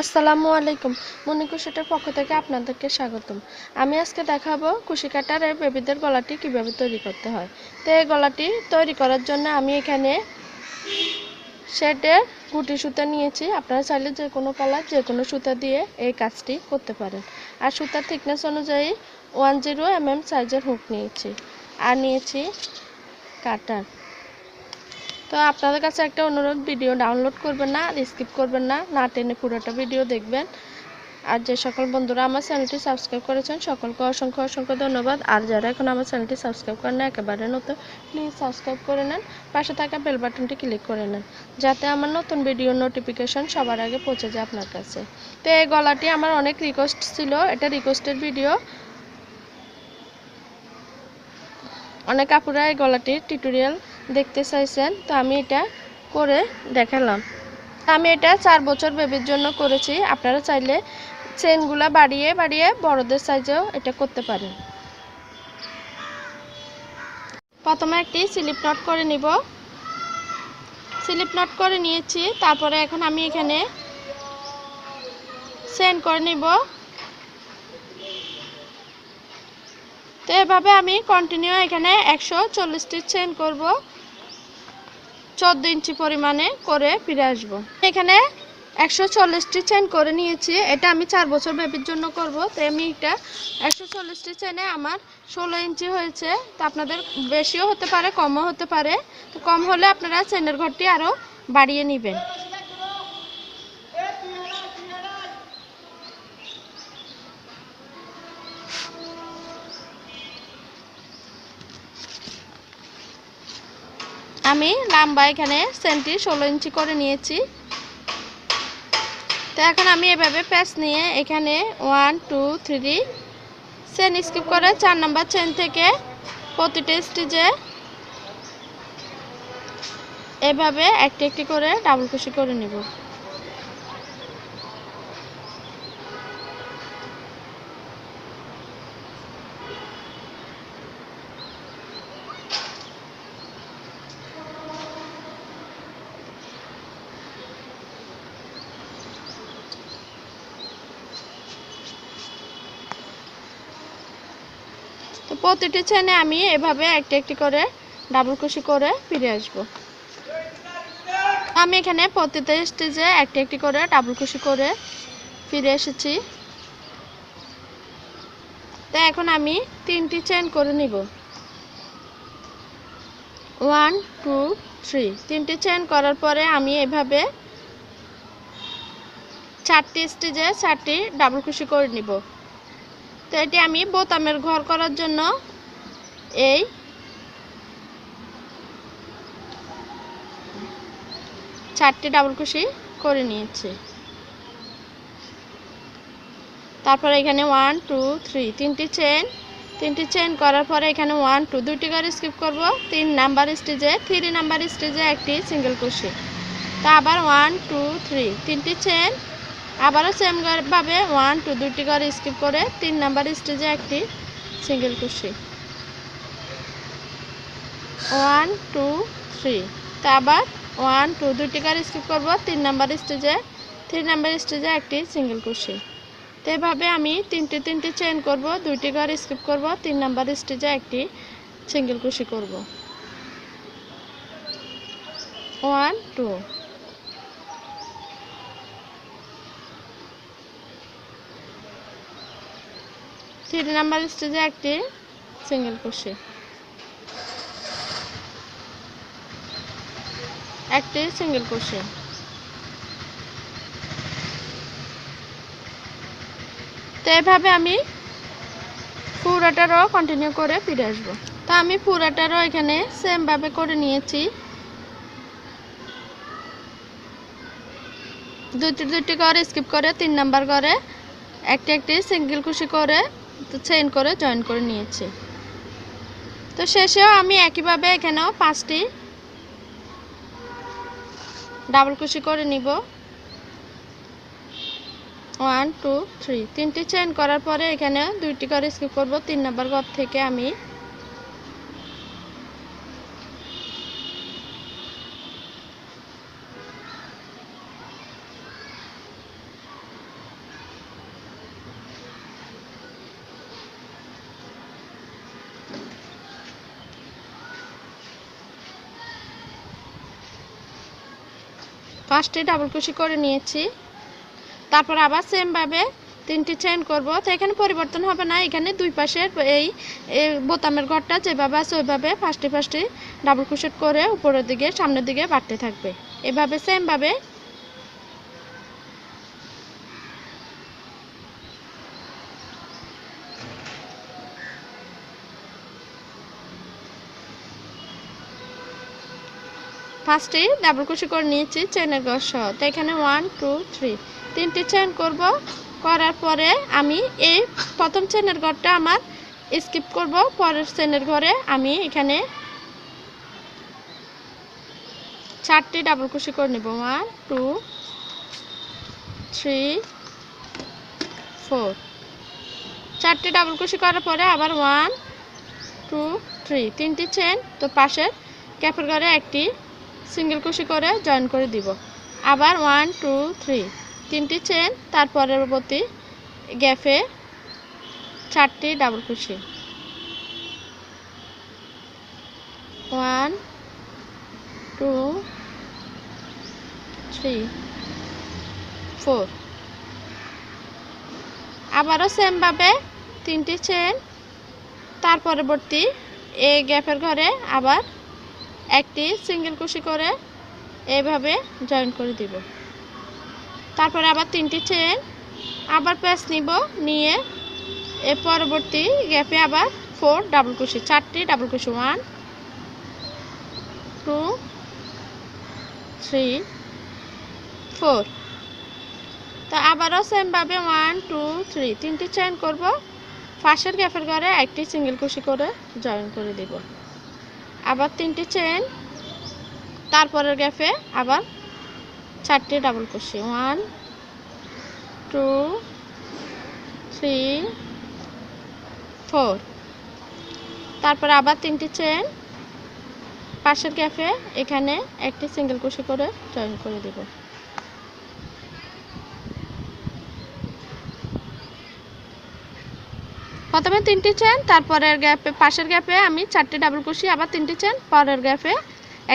আসসালামু আলাইকুম। মুন্নি কুশিটার পক্ষ থেকে আপনাদেরকে স্বাগতম। আমি আজকে দেখাবো কুশি কাটারে বেবিদের গলাটি কিভাবে তৈরি করতে হয়। তো এই গলাটি তৈরি করার জন্য আমি এখানে শেডের গুটি সুতা নিয়েছি। আপনারা চাইলে যে কোনো কালার যে কোনো সুতা দিয়ে এই কাজটি করতে পারেন। আর সুতার থিকনেস অনুযায়ী 10 mm সাইজের হুক নিয়েছি আর নিয়েছি কাটার। তো আপনাদের কাছে একটা অনুরোধ, ভিডিও ডাউনলোড করবেন না আর স্কিপ করবেন না, না টেনে পুরোটা ভিডিও দেখবেন। আর যে সকল বন্ধুরা আমার চ্যানেলটি সাবস্ক্রাইব করেছেন সকলকে অসংখ্য অসংখ্য ধন্যবাদ। আর যারা এখন আমার চ্যানেলটি সাবস্ক্রাইব করেন না একেবারে নতুন, প্লিজ সাবস্ক্রাইব করে নেন, পাশে থাকা বেল বাটনটি ক্লিক করে নেন যাতে আমার নতুন ভিডিও নোটিফিকেশন সবার আগে পৌঁছে যায় আপনার কাছে। তো এই গলাটি আমার অনেক রিকোয়েস্ট ছিল, এটা রিকোয়েস্টের ভিডিও। অনেক আপুরা এই গলাটির টিউটোরিয়াল দেখতে চাইছেন, তো আমি এটা করে দেখালাম। আমি এটা 4 বছর বেবির জন্য করেছি। আপনারা চাইলে চেনগুলা বাড়িয়ে বাড়িয়ে বড়দের সাইজেও এটা করতে পারেন। প্রথমে একটি স্লিপ নট করে নিব। স্লিপ নট করে নিয়েছি, তারপরে এখন আমি এখানে চেন করে নিব। তো এভাবে আমি কন্টিনিউ এখানে 140টি চেন করব, 14 ইঞ্চি পরিমাণে করে ফিরে আসব। এখানে 140টি চেন করে নিয়েছি, এটা আমি 4 বছর বেবির জন্য করব। তো আমি এটা 140টি চেনে আমার 16 ইঞ্চি হয়েছে। তো আপনাদের বেশিও হতে পারে কমও হতে পারে, তো কম হলে আপনারা চেনের ঘরটি আরও বাড়িয়ে নেবেন। আমি লম্বা এখানে চেনটি 16 ইঞ্চি করে নিয়েছি। তো এখন আমি এভাবে প্যাচ নিয়ে এখানে 1 2 3 চেন স্কিপ করে 4 নাম্বার চেন থেকে প্রতিটা স্টিচে এভাবে একটি একটি করে ডাবল কুশি করে নিব। তো প্রতিটি চেনে আমি এভাবে একটি একটি করে ডাবল কুশি করে ফিরে আসব। আমি এখানে প্রতিটা স্টিচে একটি একটি করে ডাবল কুশি করে ফিরে এসেছি। তো এখন আমি 3টি চেন করে নিব। 1 2 3 3টি চেন করার পরে আমি এভাবে 4টি স্টিচে 4টি ডাবল কুশি করে নিব। তো এটি আমি বোতামের ঘর করার জন্য এই 4টি ডাবল কুশি করে নিয়েছি। তারপরে এখানে 1 2 3 তিনটি চেন করার পরে এখানে 1 2 দুইটি করে স্কিপ করব। 3 নাম্বার স্টিচে 3 নাম্বার স্টিচে একটি সিঙ্গেল কুশি। তা আবার 1 2 3 তিনটি চেন, আবারও সেম ভাবে 1 2 দুইটি করে স্কিপ করে 3 নাম্বার স্টিচে একটি সিঙ্গেল কুশি। 1 2 3 তা আবার 1 2 দুইটি করে স্কিপ করব 3 নাম্বার স্টিচে একটি সিঙ্গেল কুশি। তো এভাবে আমি তিনটি চেন করব, দুইটি করে স্কিপ করব, 3 নাম্বার স্টিচে একটি সিঙ্গেল কুশি করব। 1 2 3 নাম্বার স্টিচে একটি সিঙ্গেল কুশি, একটি সিঙ্গেল কুশি। তো এভাবে আমি পুরাটারও কন্টিনিউ করে ফিরে আসবো। তো আমি পুরাটারও এখানে সেম ভাবে করে নিয়েছি। দুইটি করে স্কিপ করে 3 নাম্বার করে একটি সিঙ্গেল কুশি করে চেইন করে জয়েন করে নিয়েছি। তো শেষেও আমি একইভাবে এখানেও 5টি ডাবল কুশি করে নিব। 1 2 3 তিনটি চেইন করার পরে এখানে দুইটি করে স্কিপ করব। 3 নাম্বার ঘর থেকে আমি 5টি ডাবল কুশি করে নিয়েছি। তারপর আবার সেম ভাবে 3টি চেইন করব। তো এখানে পরিবর্তন হবে না, এখানে দুই পাশের এই বোতামের ঘরটা যেভাবে আছে ওইভাবে 5টি ডাবল ক্রোশেট করে উপরের দিকে সামনের দিকে বাড়তে থাকবে। এভাবে সেম ভাবে ফার্স্টে ডাবল ক্রোশেট করে নিয়েছি চেইনের ঘর সহ। তো এখানে 1 2 3 3টি চেইন করব। করার পরে আমি এই প্রথম চেইনের ঘরটা আমার স্কিপ করব, পরের চেইনের ঘরে আমি এখানে 4টি ডাবল ক্রোশেট করে নেব। 1 2 3 4 4টি ডাবল ক্রোশেট করার পরে আবার 1 2 3 3টি চেইন। তো পাশের গ্যাপের ঘরে একটি সিঙ্গেল ক্রোশেট করে জয়েন করে দিব। আবার 1 2 3 3টি চেইন, তার পরবর্তী গ্যাপে 4টি ডাবল ক্রোশেট। 1 2 3 4 আবারও সেম ভাবে 3টি চেইন, তার পরবর্তী এই গ্যাপের ঘরে আবার একটি সিঙ্গেল ক্রোশেট করে এইভাবে জয়েন করে দিব। তারপরে আবার 3টি চেইন, আবার প্যাচ নিব, নিয়ে এর পরবর্তী গ্যাপে আবার 4 ডাবল ক্রোশেট, 4টি ডাবল ক্রোশেট। 1 2 3 4 তো আবারও সেম ভাবে 1 2 3 3টি চেইন করব, পাশের গ্যাপের ঘরে একটি সিঙ্গেল ক্রোশেট করে জয়েন করে দিব। আবার 3টি চেইন, তারপরের গ্যাপে আবার 4টি ডাবল ক্রোশেট। 1 2 3 4 তারপরে আবার 3টি চেইন, পাশের গ্যাপে এখানে একটি সিঙ্গেল ক্রোশেট করে জয়েন করে দিব। প্রথমে 3টি চেইন, তারপরের গ্যাপে পাশের গ্যাপে আমি 4টি ডাবল ক্রোশেট, আবার 3টি চেইন, পরের গ্যাপে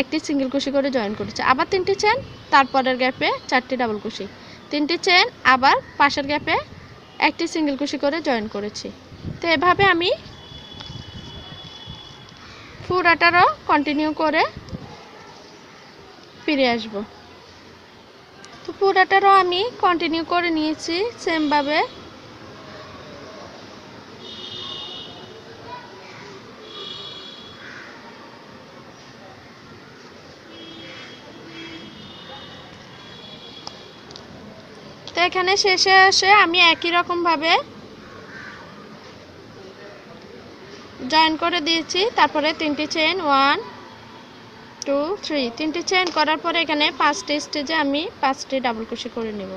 একটি সিঙ্গেল ক্রোশেট করে জয়েন করেছি। আবার 3টি চেইন, তারপরের গ্যাপে 4টি ডাবল ক্রোশেট, 3টি চেইন, আবার পাশের গ্যাপে একটি সিঙ্গেল ক্রোশেট করে জয়েন করেছি। তো এভাবে আমি পুরোটারও কন্টিনিউ করে ফিরে আসব। তো পুরোটারও আমি কন্টিনিউ করে নিয়েছি সেম ভাবে। তো এখানে শেষে এসে আমি একই রকম ভাবে জয়েন করে দিয়েছি। তারপরে 3টি চেইন 1 2 3 3টি চেইন করার পরে এখানে 5টি স্টেজে আমি 5টি ডাবল ক্রোশেট করে নেব।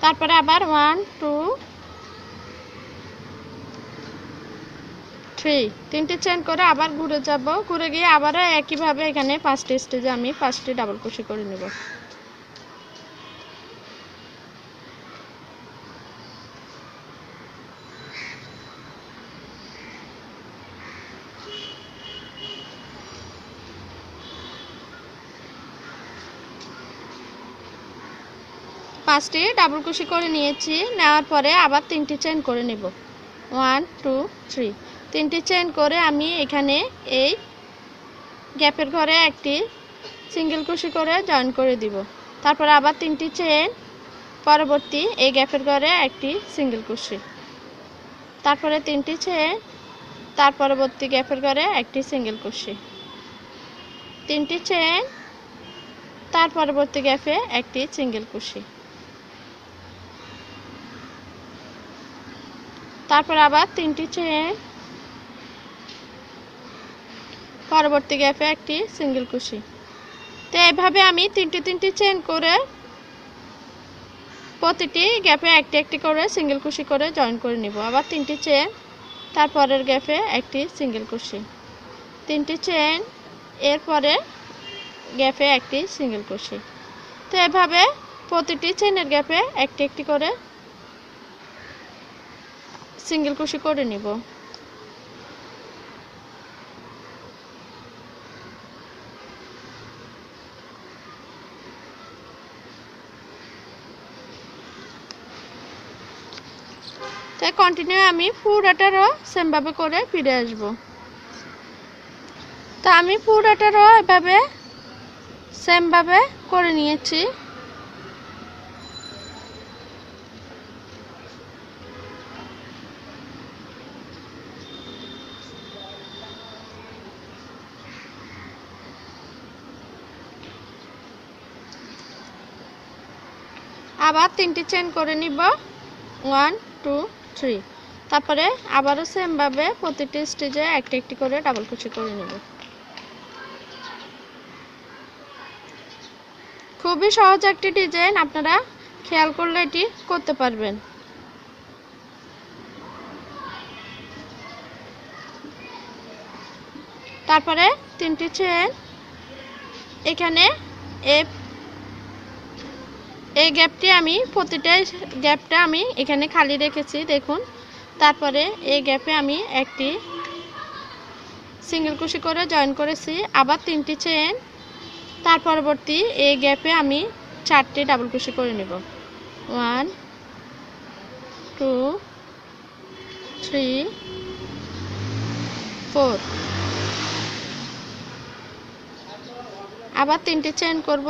তারপরে আবার 1 2 3 3টি চেইন করে আবার ঘুরে যাব, ঘুরে গিয়ে আবারও একইভাবে এখানে 5টি স্টেজে আমি 5টি ডাবল ক্রোশেট করে নেব। পাঁচটি ডাবল ক্রোশেট করে নিয়েছি, নেওয়ার পরে আবার 3টি চেইন করে নেব। 1 2 3 3টি চেইন করে আমি এখানে এই গ্যাপের ঘরে একটি সিঙ্গেল ক্রোশেট করে জয়েন করে দিব। তারপরে আবার 3টি চেইন, পরবর্তী এই গ্যাপের ঘরে একটি সিঙ্গেল ক্রোশেট, তারপরে 3টি চেইন, তার পরবর্তী গ্যাপের ঘরে একটি সিঙ্গেল ক্রোশেট, 3টি চেইন, তার পরবর্তী গ্যাপে একটি সিঙ্গেল ক্রোশেট, তারপর আবার 3টি চেইন, পরবর্তী গ্যাপে একটি সিঙ্গেল ক্রোশেট। তো এইভাবে আমি 3টি চেইন করে প্রতিটি গ্যাপে একটি একটি করে সিঙ্গেল ক্রোশেট করে জয়েন করে নিব। আবার 3টি চেইন, তারপরের গ্যাপে একটি সিঙ্গেল ক্রোশেট, 3টি চেইন, এরপরে গ্যাপে একটি সিঙ্গেল ক্রোশে। তো এভাবে প্রতিটি চেইনের গ্যাপে একটি একটি করে সিঙ্গেল ক্রোশে করে নিব। তাই কন্টিনিউ আমি পুরোটারও সেমভাবে করে ফিরে আসব। তো আমি পুরোটারও এভাবে সেমভাবে করে নিয়েছি। আবার 3টি চেইন করে নিব, 1 2 3। তারপরে আবারও সেমভাবে প্রতিটি স্টিচে একটি একটি করে ডাবল ক্রোশে করে নেব। খুবই সহজ একটি ডিজাইন, আপনারা খেয়াল করলে এটি করতে পারবেন। তারপরে 3টি চেইন, এখানে এই গ্যাপটি আমি প্রতিটা গ্যাপটা আমি এখানে খালি রেখেছি দেখুন। তারপরে এই গ্যাপে আমি একটি সিঙ্গেল ক্রোশে করে জয়েন করেছি। আবার 3টি চেইন, তার পরবর্তী এই গ্যাপে আমি 4টি ডাবল ক্রোশে করে নেব। 1 2 3 4। আবার 3টি চেইন করব,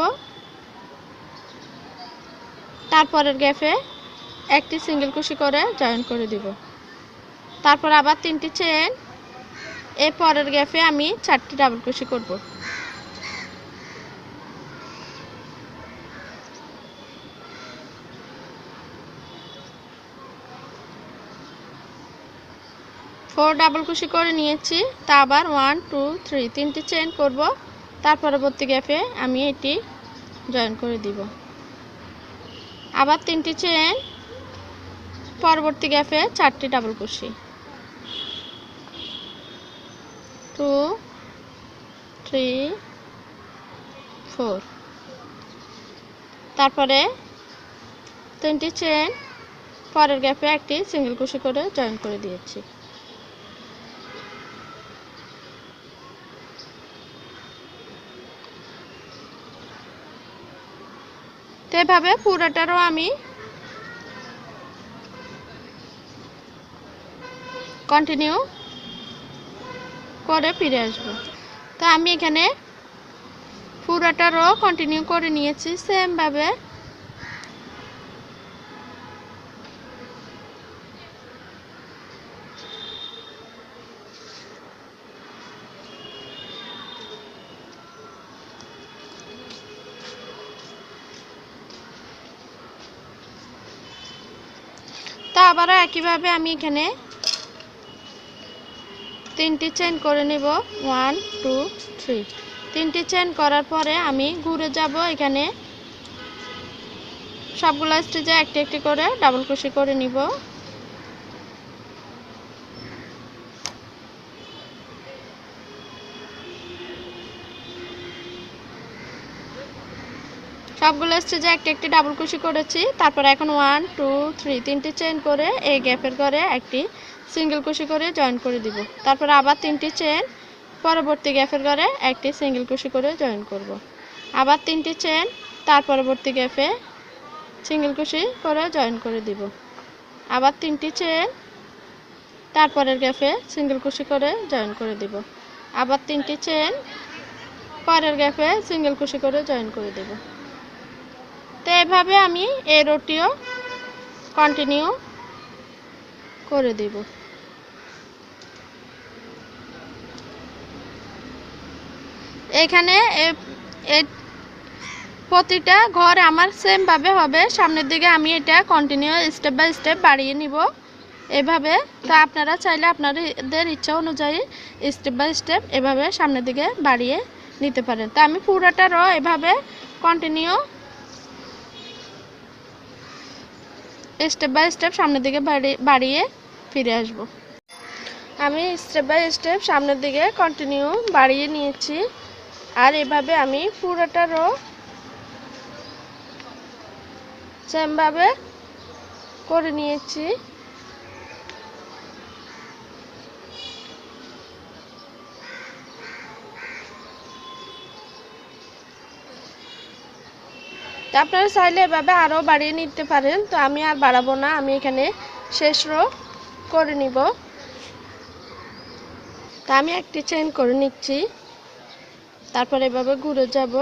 তারপরের গ্যাপে একটি সিঙ্গেল ক্রোশে করে জয়েন করে দিব। তারপর আবার 3টি চেইন, এই পরের গ্যাপে আমি 4টি ডাবল ক্রোশে করব। ফোর ডাবল ক্রোশে করে নিয়েছি। তা আবার 1 2 3 3টি চেইন করব, তার পরবর্তী গ্যাপে আমি এটি জয়েন করে দিব। আবার 3টি চেইন, পরবর্তী গ্যাপে 4টি ডাবল ক্রোশে, 2 3 4। তারপরে 3টি চেইন, পরের গ্যাপে একটি সিঙ্গেল ক্রোশে করে জয়েন করে দিয়েছি। তো এভাবে পুরোটারও আমি কন্টিনিউ করে ফিরে আসব। তো আমি এখানে পুরোটারও কন্টিনিউ করে নিয়েছি সেমভাবে। তো আবারও একইভাবে আমি এখানে 3টি চেইন করে নেব, 1 2 3। 3টি চেইন করার পরে আমি ঘুরে যাব, এখানে সবগুলো স্টিচে একটি একটি করে ডাবল ক্রোশে করে নিব। সবগুলো স্টিচে একটি একটি ডাবল ক্রোশে করেছি। তারপর এখন 1 2 3 3টি চেইন করে এই গ্যাপের করে একটি সিঙ্গেল ক্রোশে করে জয়েন করে দিব। তারপর আবার 3টি চেইন, পরবর্তী গ্যাপের করে একটি সিঙ্গেল ক্রোশে করে জয়েন করব। আবার 3টি চেইন, তার পরবর্তী গ্যাপে সিঙ্গেল ক্রোশে করে জয়েন করে দিব। আবার 3টি চেইন, তারপরের গ্যাপে সিঙ্গেল ক্রোশে করে জয়েন করে দিব। আবার 3টি চেইন, পরের গ্যাপে সিঙ্গেল ক্রোশে করে জয়েন করে দেব। তো এভাবে আমি এই রোটিও কন্টিনিউ করে দেব। এখানে প্রতিটা ঘর আমার সেম ভাবে হবে। সামনের দিকে আমি এটা কন্টিনিউ স্টেপ বাই স্টেপ বাড়িয়ে নিব এভাবে। তো আপনারা চাইলে আপনাদের ইচ্ছা অনুযায়ী স্টেপ বাই স্টেপ এভাবে সামনের দিকে বাড়িয়ে নিতে পারেন। তো আমি পুরোটা র এভাবে কন্টিনিউ স্টেপ বাই স্টেপ সামনের দিকে বাড়িয়ে ফিরে আসব। আমি স্টেপ বাই স্টেপ সামনের দিকে কন্টিনিউ বাড়িয়ে নিয়েছি আর এভাবে আমি পুরোটা রো সেমভাবে করে নিয়েছি। তো আপনারা চাইলে এভাবে আরও বাড়িয়ে নিতে পারেন, তো আমি আর বাড়াবো না, আমি এখানে শেষ রো করে নিব। তা আমি একটি চেইন করে নিচ্ছি, তারপর এভাবে ঘুরে যাব,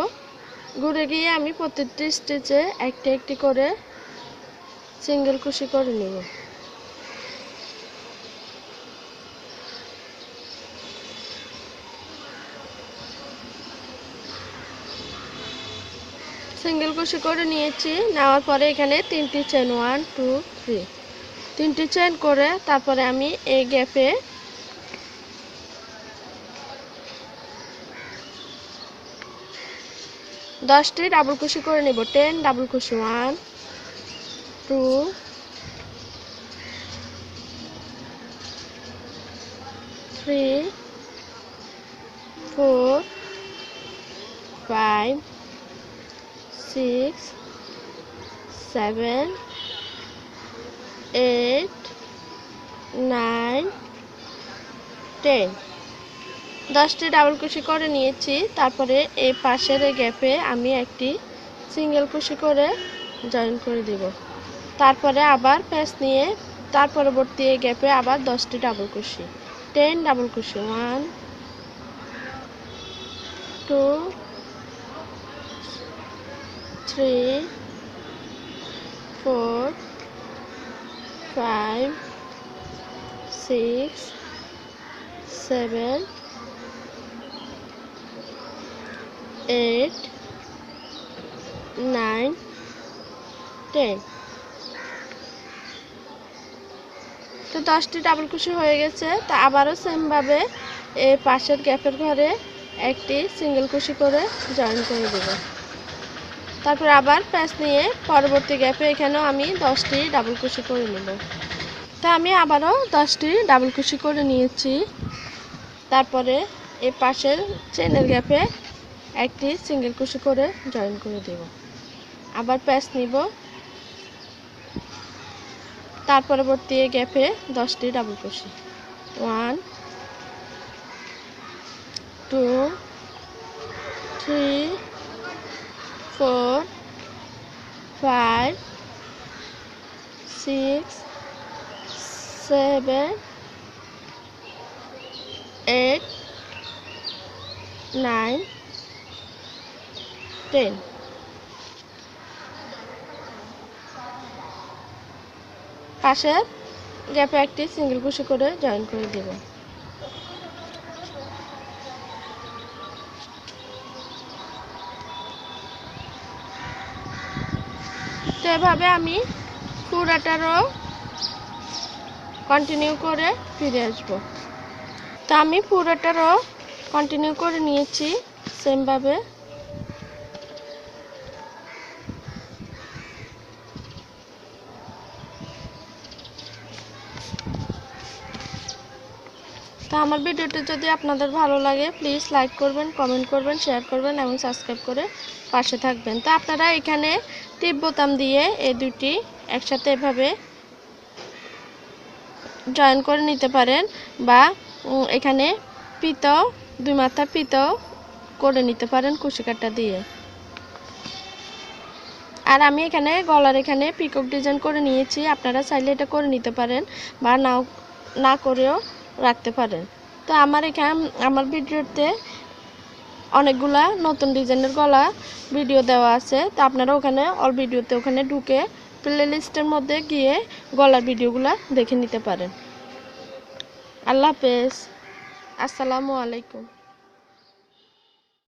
ঘুরে গিয়ে আমি প্রতিটি স্টিচে একটি একটি করে সিঙ্গেল কুশি করে নিব। সিঙ্গেল কুশি করে নিয়েছি, নেওয়ার পরে এখানে 3টি চেইন 1 2 3 3টি চেইন করে তারপরে আমি এই গ্যাপে 10টি ডাবল কুশি করে নিব। 10 ডাবল কুশি 1 2 3 4 5 6 7 8 9 10 10টি ডাবল কুশি করে নিয়েছি। তারপরে এই পাশের গ্যাপে আমি একটি সিঙ্গেল কুশি করে জয়েন করে দিব। তারপরে আবার প্যাচ নিয়ে তার পরবর্তী এই গ্যাপে আবার 10টি ডাবল কুশি, 10 ডাবল কুশি 1 2 3 4 5 6 7 8 9 10। তো 10টি ডাবল কুশি হয়ে গেছে। তা আবারও সেমভাবে এই পাশের গ্যাপের ঘরে একটি সিঙ্গেল কুশি করে জয়েন করে দেব। তারপর আবার প্যাচ নিয়ে পরবর্তী গ্যাপে এখানেও আমি 10টি ডাবল কুশি করে নেব। তা আমি আবারও 10টি ডাবল কুশি করে নিয়েছি। তারপরে এই পাশের চেনের গ্যাপে একটি সিঙ্গেল কুশি করে জয়েন করে দেব। আবার প্যাচ নিব, তার পরবর্তী গ্যাপে 10টি ডাবল কুশি 1 2 3 4 5 6 7 8 9 10। পাশের গ্যাপে একটি সিঙ্গেল কুশি করে জয়েন করে দেব। তো এভাবে আমি পুরাটা রো কন্টিনিউ করে ফিরে আসব। তো আমি পুরোটা রো কন্টিনিউ করে নিয়েছি সেমভাবে। তো আমার ভিডিওটি যদি আপনাদের ভালো লাগে প্লিজ লাইক করবেন, কমেন্ট করবেন, শেয়ার করবেন এবং সাবস্ক্রাইব করে পাশে থাকবেন। তো আপনারা এখানে টিপ বোতাম দিয়ে এই দুটি একসাথে এভাবে জয়েন করে নিতে পারেন, বা এখানে পিতো 2 মাথার পিতো করে নিতে পারেন কুশি কাটা দিয়ে। আর আমি এখানে গলার এখানে পিকক ডিজাইন করে নিয়েছি, আপনারা চাইলে এটা করে নিতে পারেন বা না করেও রাখতে পারেন। তো আমার ভিডিওতে অনেকগুলা নতুন ডিজাইনের গলা ভিডিও দেওয়া আছে, তো আপনারা ওখানে অল ভিডিওতে ওখানে ঢুকে প্লে লিস্টের মধ্যে গিয়ে গলার ভিডিওগুলা দেখে নিতে পারেন। আল্লাহ হাফেজ, আসসালামু আলাইকুম।